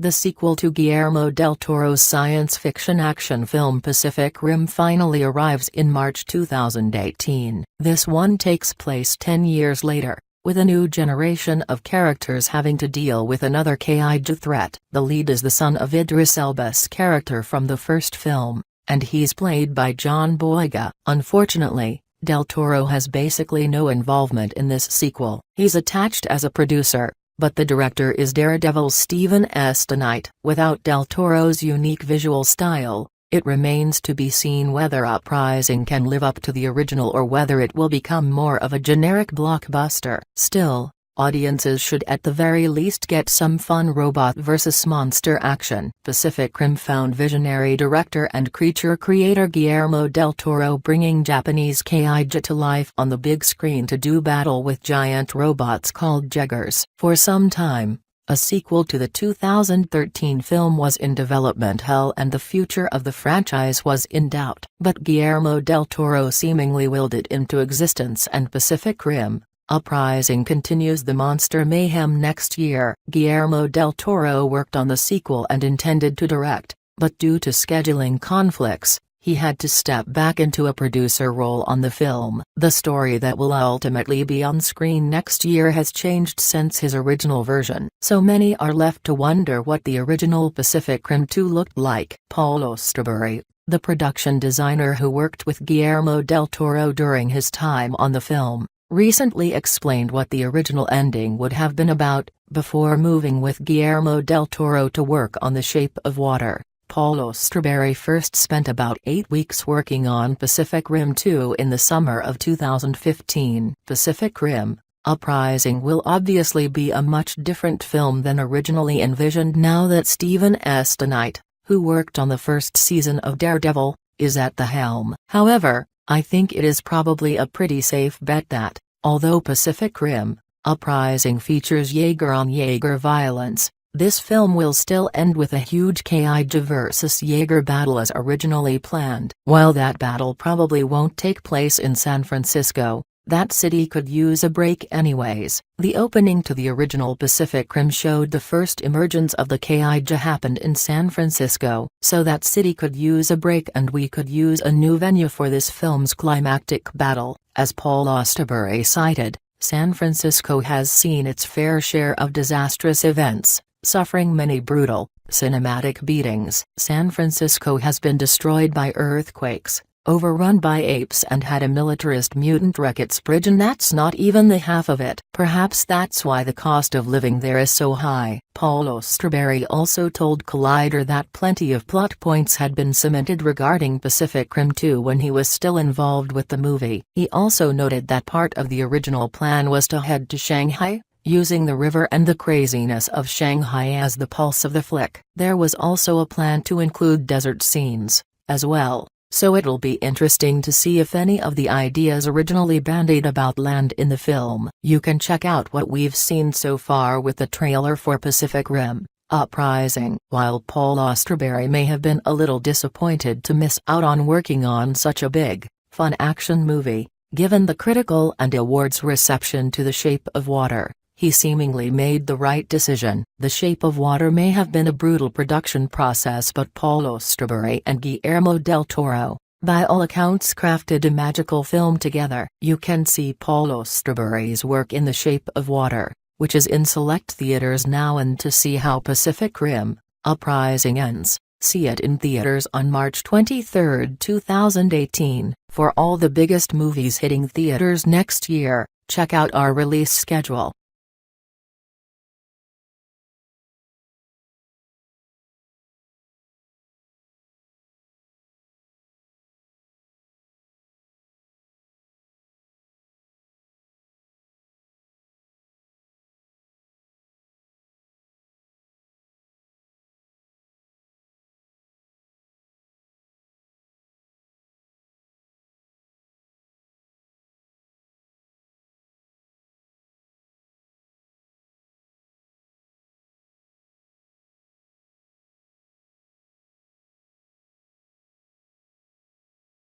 The sequel to Guillermo del Toro's science fiction action film Pacific Rim finally arrives in March 2018. This one takes place 10 years later, with a new generation of characters having to deal with another kaiju threat. The lead is the son of Idris Elba's character from the first film, and he's played by John Boyega. Unfortunately, Del Toro has basically no involvement in this sequel. He's attached as a producer, but the director is Daredevil's Steven S. Knight. Without Del Toro's unique visual style, it remains to be seen whether Uprising can live up to the original or whether it will become more of a generic blockbuster. Still, audiences should at the very least get some fun robot versus monster action. Pacific Rim found visionary director and creature creator Guillermo del Toro bringing Japanese kaiju to life on the big screen to do battle with giant robots called Jaegers. For some time, a sequel to the 2013 film was in development hell and the future of the franchise was in doubt. But Guillermo del Toro seemingly willed it into existence, and Pacific Rim Uprising continues the monster mayhem next year. Guillermo del Toro worked on the sequel and intended to direct, but due to scheduling conflicts, he had to step back into a producer role on the film. The story that will ultimately be on screen next year has changed since his original version, so many are left to wonder what the original Pacific Rim 2 looked like. Paul Osterbury, the production designer who worked with Guillermo del Toro during his time on the film, recently explained what the original ending would have been about, before moving with Guillermo del Toro to work on The Shape of Water. Paul Osterbury first spent about 8 weeks working on Pacific Rim 2 in the summer of 2015. Pacific Rim Uprising will obviously be a much different film than originally envisioned now that Steven S. Knight, who worked on the first season of Daredevil, is at the helm. However, I think it is probably a pretty safe bet that, although Pacific Rim Uprising features Jaeger-on-Jaeger violence, this film will still end with a huge kaiju versus Jaeger battle as originally planned. While that battle probably won't take place in San Francisco, that city could use a break anyways. The opening to the original Pacific Rim showed the first emergence of the kaiju happened in San Francisco, so that city could use a break and we could use a new venue for this film's climactic battle. As Paul Osterbury cited, San Francisco has seen its fair share of disastrous events, suffering many brutal, cinematic beatings. San Francisco has been destroyed by earthquakes, overrun by apes and had a militarist mutant wreck its bridge, and that's not even the half of it. Perhaps that's why the cost of living there is so high. Paul Osterbury also told Collider that plenty of plot points had been cemented regarding Pacific Rim 2 when he was still involved with the movie. He also noted that part of the original plan was to head to Shanghai, using the river and the craziness of Shanghai as the pulse of the flick. There was also a plan to include desert scenes, as well. So it'll be interesting to see if any of the ideas originally bandied about land in the film. You can check out what we've seen so far with the trailer for Pacific Rim Uprising. While Paul Osterbury may have been a little disappointed to miss out on working on such a big, fun action movie, given the critical and awards reception to The Shape of Water, he seemingly made the right decision. The Shape of Water may have been a brutal production process, but Paul Osterbury and Guillermo del Toro, by all accounts, crafted a magical film together. You can see Paul Osterbury's work in The Shape of Water, which is in select theaters now, and to see how Pacific Rim Uprising ends, see it in theaters on March 23, 2018. For all the biggest movies hitting theaters next year, check out our release schedule.